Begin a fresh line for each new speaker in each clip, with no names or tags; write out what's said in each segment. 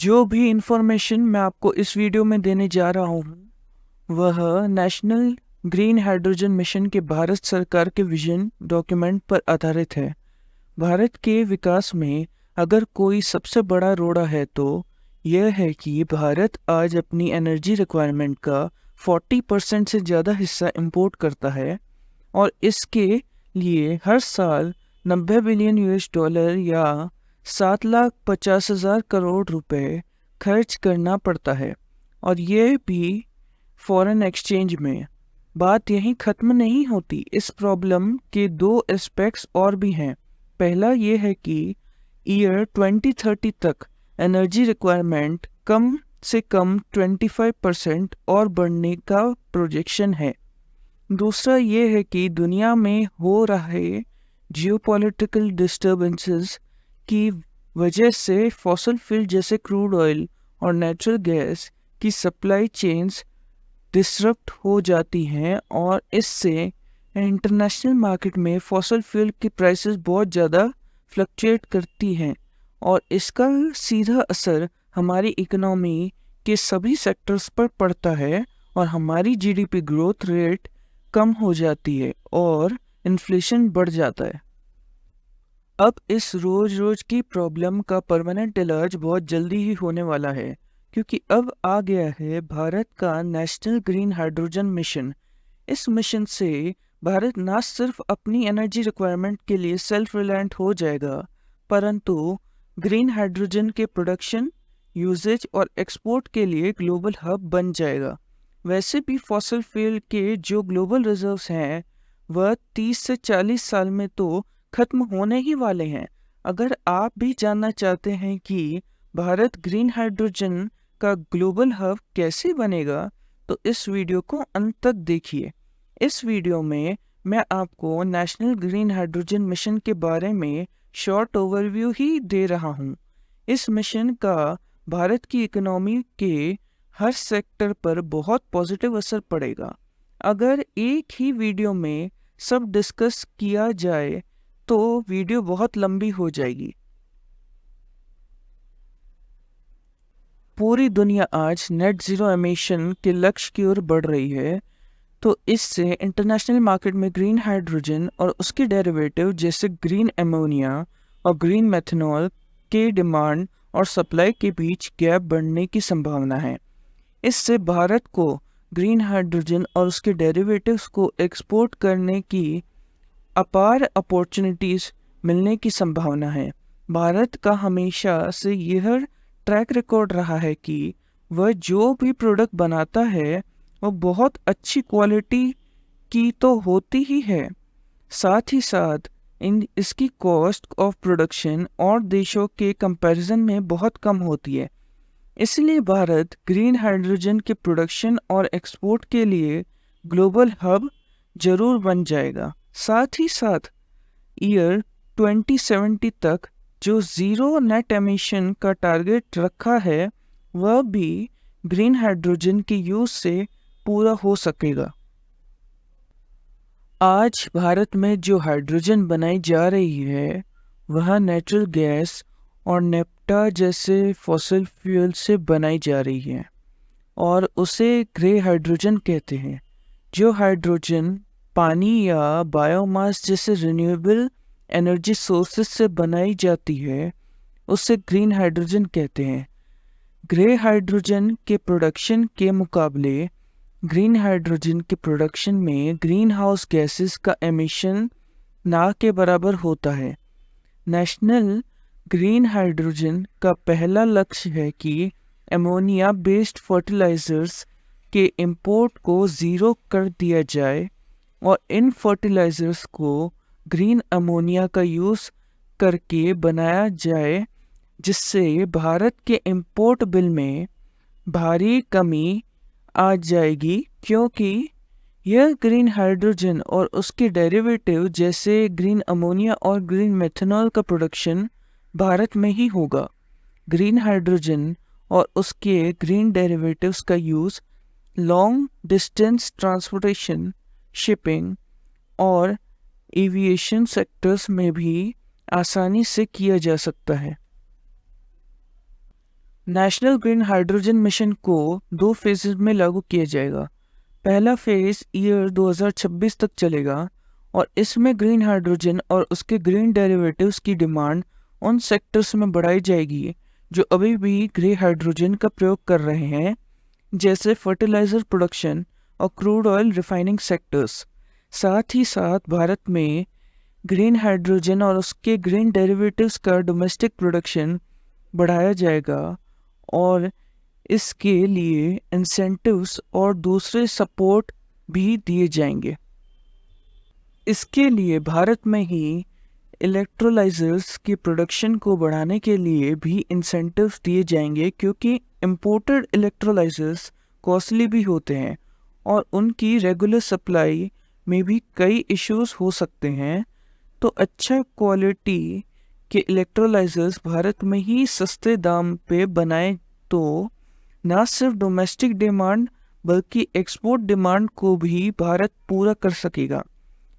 जो भी इंफॉर्मेशन मैं आपको इस वीडियो में देने जा रहा हूँ वह नेशनल ग्रीन हाइड्रोजन मिशन के भारत सरकार के विजन डॉक्यूमेंट पर आधारित है। भारत के विकास में अगर कोई सबसे बड़ा रोड़ा है तो यह है कि भारत आज अपनी एनर्जी रिक्वायरमेंट का 40% से ज़्यादा हिस्सा इंपोर्ट करता है और इसके लिए हर साल 90 बिलियन यूएस डॉलर या 7,50,000 करोड़ रुपए खर्च करना पड़ता है, और यह भी फॉरेन एक्सचेंज में। बात यहीं ख़त्म नहीं होती, इस प्रॉब्लम के दो एस्पेक्ट्स और भी हैं। पहला ये है कि ईयर 2030 तक एनर्जी रिक्वायरमेंट कम से कम 25% और बढ़ने का प्रोजेक्शन है। दूसरा ये है कि दुनिया में हो रहे जियोपॉलिटिकल डिस्टर्बेंसेस की वजह से फॉसल फ्यूल जैसे क्रूड ऑयल और नेचुरल गैस की सप्लाई चेन्स डिसरप्ट हो जाती हैं और इससे इंटरनेशनल मार्केट में फॉसल फ्यूल की प्राइसेस बहुत ज़्यादा फ्लक्चुएट करती हैं और इसका सीधा असर हमारी इकोनॉमी के सभी सेक्टर्स पर पड़ता है और हमारी जीडीपी ग्रोथ रेट कम हो जाती है और इन्फ्लेशन बढ़ जाता है। अब इस रोज रोज की प्रॉब्लम का परमानेंट इलाज बहुत जल्दी ही होने वाला है, क्योंकि अब आ गया है भारत का नेशनल ग्रीन हाइड्रोजन मिशन। इस मिशन से भारत ना सिर्फ अपनी एनर्जी रिक्वायरमेंट के लिए सेल्फ रिलायंट हो जाएगा, परंतु ग्रीन हाइड्रोजन के प्रोडक्शन, यूजेज और एक्सपोर्ट के लिए ग्लोबल हब बन जाएगा। वैसे भी फॉसल फ्यूल के जो ग्लोबल रिजर्व्स हैं वह 30 से 40 साल में तो खत्म होने ही वाले हैं। अगर आप भी जानना चाहते हैं कि भारत ग्रीन हाइड्रोजन का ग्लोबल हब कैसे बनेगा, तो इस वीडियो को अंत तक देखिए। इस वीडियो में मैं आपको नेशनल ग्रीन हाइड्रोजन मिशन के बारे में शॉर्ट ओवरव्यू ही दे रहा हूँ। इस मिशन का भारत की इकोनॉमी के हर सेक्टर पर बहुत पॉजिटिव असर पड़ेगा। अगर एक ही वीडियो में सब डिस्कस किया जाए तो वीडियो बहुत लंबी हो जाएगी। पूरी दुनिया आज नेट ज़ीरो एमिशन के लक्ष्य की ओर बढ़ रही है, तो इससे इंटरनेशनल मार्केट में ग्रीन हाइड्रोजन और उसके डेरिवेटिव जैसे ग्रीन अमोनिया और ग्रीन मेथनॉल के डिमांड और सप्लाई के बीच गैप बढ़ने की संभावना है। इससे भारत को ग्रीन हाइड्रोजन और उसके डेरिवेटिव्स को एक्सपोर्ट करने की अपार अपॉर्चुनिटीज़ मिलने की संभावना है। भारत का हमेशा से यह ट्रैक रिकॉर्ड रहा है कि वह जो भी प्रोडक्ट बनाता है वह बहुत अच्छी क्वालिटी की तो होती ही है, साथ ही साथ इसकी कॉस्ट ऑफ प्रोडक्शन और देशों के कंपैरिजन में बहुत कम होती है। इसलिए भारत ग्रीन हाइड्रोजन के प्रोडक्शन और एक्सपोर्ट के लिए ग्लोबल हब जरूर बन जाएगा। साथ ही साथ ईयर 2070 तक जो ज़ीरो नेट एमिशन का टारगेट रखा है वह भी ग्रीन हाइड्रोजन के यूज़ से पूरा हो सकेगा। आज भारत में जो हाइड्रोजन बनाई जा रही है वह नेचुरल गैस और नेफ्टा जैसे फॉसिल फ्यूल से बनाई जा रही है और उसे ग्रे हाइड्रोजन कहते हैं। जो हाइड्रोजन पानी या बायोमास जैसे रिन्यूएबल एनर्जी सोर्सेस से बनाई जाती है उसे ग्रीन हाइड्रोजन कहते हैं। ग्रे हाइड्रोजन के प्रोडक्शन के मुकाबले ग्रीन हाइड्रोजन के प्रोडक्शन में ग्रीन हाउस गैसेस का एमिशन ना के बराबर होता है। नेशनल ग्रीन हाइड्रोजन का पहला लक्ष्य है कि अमोनिया बेस्ड फर्टिलाइजर्स के इंपोर्ट को ज़ीरो कर दिया जाए और इन फर्टिलाइजर्स को ग्रीन अमोनिया का यूज़ करके बनाया जाए, जिससे भारत के इंपोर्ट बिल में भारी कमी आ जाएगी, क्योंकि यह ग्रीन हाइड्रोजन और उसके डेरिवेटिव जैसे ग्रीन अमोनिया और ग्रीन मेथनॉल का प्रोडक्शन भारत में ही होगा। ग्रीन हाइड्रोजन और उसके ग्रीन डेरिवेटिव्स का use long distance transportation, shipping और एविएशन सेक्टर्स में भी आसानी से किया जा सकता है। नेशनल ग्रीन हाइड्रोजन मिशन को 2 फेजेज में लागू किया जाएगा। पहला फेज ईयर 2026 तक चलेगा और इसमें ग्रीन हाइड्रोजन और उसके ग्रीन डेरिवेटिव्स की डिमांड उन सेक्टर्स में बढ़ाई जाएगी जो अभी भी ग्रे हाइड्रोजन का प्रयोग कर रहे हैं, जैसे फर्टिलाइजर प्रोडक्शन और क्रूड ऑयल रिफाइनिंग सेक्टर्स। साथ ही साथ भारत में ग्रीन हाइड्रोजन और उसके ग्रीन डेरिवेटिव्स का डोमेस्टिक प्रोडक्शन बढ़ाया जाएगा और इसके लिए इंसेंटिव्स और दूसरे सपोर्ट भी दिए जाएंगे। इसके लिए भारत में ही इलेक्ट्रोलाइजर्स की प्रोडक्शन को बढ़ाने के लिए भी इंसेंटिव्स दिए जाएंगे, क्योंकि इंपोर्टेड इलेक्ट्रोलाइजर्स कॉस्टली भी होते हैं और उनकी रेगुलर सप्लाई में भी कई इश्यूज हो सकते हैं। तो अच्छा क्वालिटी के इलेक्ट्रोलाइजर्स भारत में ही सस्ते दाम पे बनाए तो न सिर्फ डोमेस्टिक डिमांड बल्कि एक्सपोर्ट डिमांड को भी भारत पूरा कर सकेगा।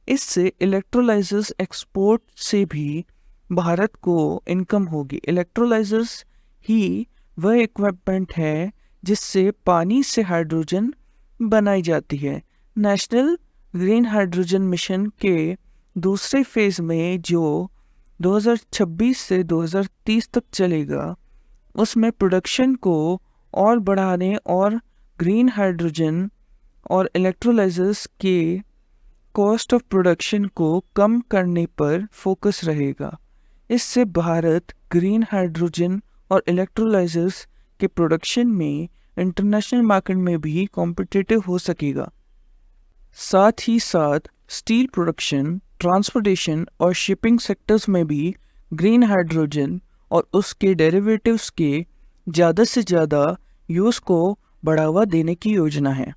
इससे इलेक्ट्रोलाइजर्स एक्सपोर्ट से भी भारत को इनकम होगी। इलेक्ट्रोलाइजर्स ही वह इक्विपमेंट है जिससे पानी से हाइड्रोजन बनाई जाती है। नेशनल ग्रीन हाइड्रोजन मिशन के दूसरे फेज में जो 2026 से 2030 तक चलेगा, उसमें प्रोडक्शन को और बढ़ाने और ग्रीन हाइड्रोजन और इलेक्ट्रोलाइजर्स के कॉस्ट ऑफ प्रोडक्शन को कम करने पर फोकस रहेगा। इससे भारत ग्रीन हाइड्रोजन और इलेक्ट्रोलाइजर्स के प्रोडक्शन में इंटरनेशनल मार्केट में भी कॉम्पिटिटिव हो सकेगा। साथ ही साथ स्टील प्रोडक्शन, ट्रांसपोर्टेशन और शिपिंग सेक्टर्स में भी ग्रीन हाइड्रोजन और उसके डेरिवेटिव्स के ज़्यादा से ज़्यादा यूज़ को बढ़ावा देने की योजना है।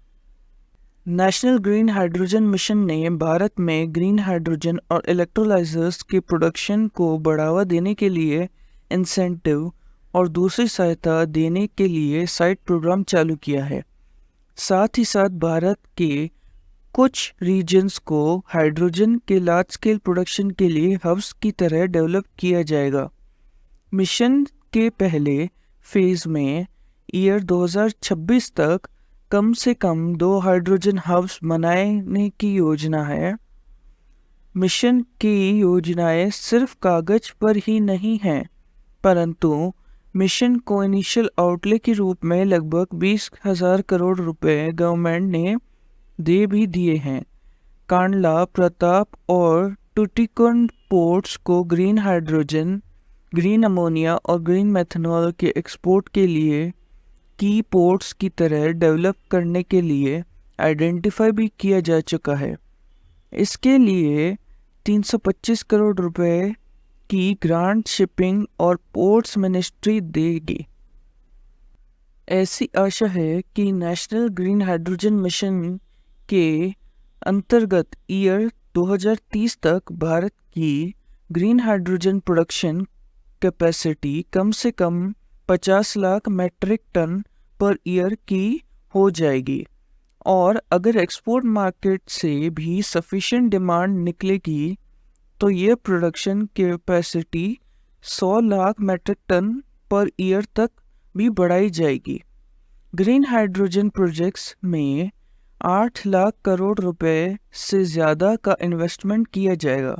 नेशनल ग्रीन हाइड्रोजन मिशन ने भारत में ग्रीन हाइड्रोजन और इलेक्ट्रोलाइजर्स के प्रोडक्शन को बढ़ावा देने के लिए इंसेंटिव और दूसरी सहायता देने के लिए साइट प्रोग्राम चालू किया है। साथ ही साथ भारत के कुछ रीजन्स को हाइड्रोजन के लार्ज स्केल प्रोडक्शन के लिए हब्स की तरह डेवलप किया जाएगा। मिशन के पहले फेज में ईयर 2026 तक कम से कम 2 हाइड्रोजन हब्स बनाने की योजना है। मिशन की योजनाएं सिर्फ कागज पर ही नहीं हैं, परंतु मिशन को इनिशियल आउटले के रूप में लगभग 20,000 करोड़ रुपए गवर्नमेंट ने दे भी दिए हैं। कांडला, प्रताप और टुटिकोंड पोर्ट्स को ग्रीन हाइड्रोजन, ग्रीन अमोनिया और ग्रीन मेथनॉल के एक्सपोर्ट के लिए की पोर्ट्स की तरह डेवलप करने के लिए आइडेंटिफाई भी किया जा चुका है। इसके लिए 325 करोड़ रुपए की ग्रांट शिपिंग और पोर्ट्स मिनिस्ट्री देगी। ऐसी आशा है कि नेशनल ग्रीन हाइड्रोजन मिशन के अंतर्गत ईयर 2030 तक भारत की ग्रीन हाइड्रोजन प्रोडक्शन कैपेसिटी कम से कम 50 lakh metric ton per year की हो जाएगी और अगर एक्सपोर्ट मार्केट से भी सफिशिएंट डिमांड निकलेगी तो ये production capacity 100 lakh metric ton per year तक भी बढ़ाई जाएगी। ग्रीन हाइड्रोजन प्रोजेक्ट्स में 8 लाख करोड़ रुपए से ज़्यादा का इन्वेस्टमेंट किया जाएगा।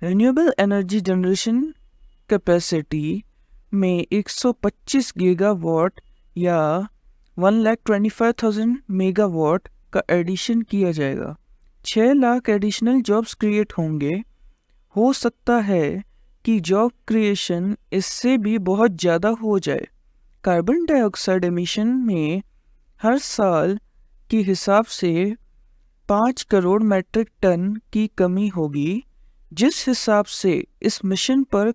रिन्यूएबल एनर्जी जनरेशन कैपेसिटी में 125 गीगावाट या 1,25,000 मेगावाट का एडिशन किया जाएगा। 6 लाख एडिशनल जॉब्स क्रिएट होंगे। हो सकता है कि जॉब क्रिएशन इससे भी बहुत ज़्यादा हो जाए। कार्बन डाइऑक्साइड एमिशन में हर साल के हिसाब से 5 करोड़ मैट्रिक टन की कमी होगी। जिस हिसाब से इस मिशन पर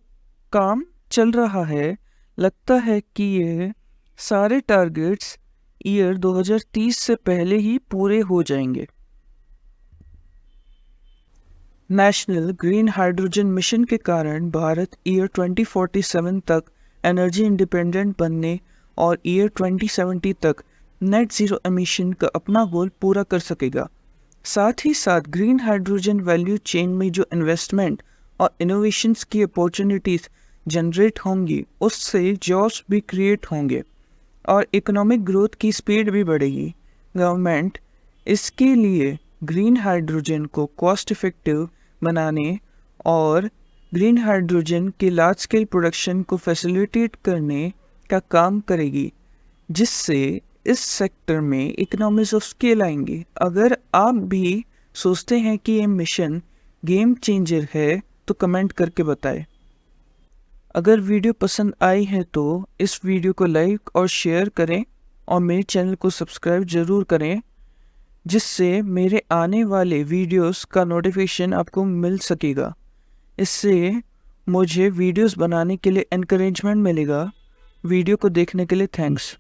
काम चल रहा है, लगता है कि ये सारे टारगेट्स ईयर 2030 से पहले ही पूरे हो जाएंगे। नेशनल ग्रीन हाइड्रोजन मिशन के कारण भारत ईयर 2047 तक एनर्जी इंडिपेंडेंट बनने और ईयर 2070 तक नेट ज़ीरो एमिशन का अपना गोल पूरा कर सकेगा। साथ ही साथ ग्रीन हाइड्रोजन वैल्यू चेन में जो इन्वेस्टमेंट और इनोवेशंस की अपॉर्चुनिटीज़ जनरेट होंगी उससे जॉब्स भी क्रिएट होंगे और इकोनॉमिक ग्रोथ की स्पीड भी बढ़ेगी। गवर्नमेंट इसके लिए ग्रीन हाइड्रोजन को कॉस्ट इफ़ेक्टिव बनाने और ग्रीन हाइड्रोजन के लार्ज स्केल प्रोडक्शन को फैसिलिटेट करने का काम करेगी, जिससे इस सेक्टर में इकोनॉमीज ऑफ स्केल आएंगे। अगर आप भी सोचते हैं कि ये मिशन गेम चेंजर है तो कमेंट करके बताएं। अगर वीडियो पसंद आई है तो इस वीडियो को लाइक और शेयर करें और मेरे चैनल को सब्सक्राइब ज़रूर करें, जिससे मेरे आने वाले वीडियोस का नोटिफिकेशन आपको मिल सकेगा। इससे मुझे वीडियोस बनाने के लिए एनकरेजमेंट मिलेगा। वीडियो को देखने के लिए थैंक्स।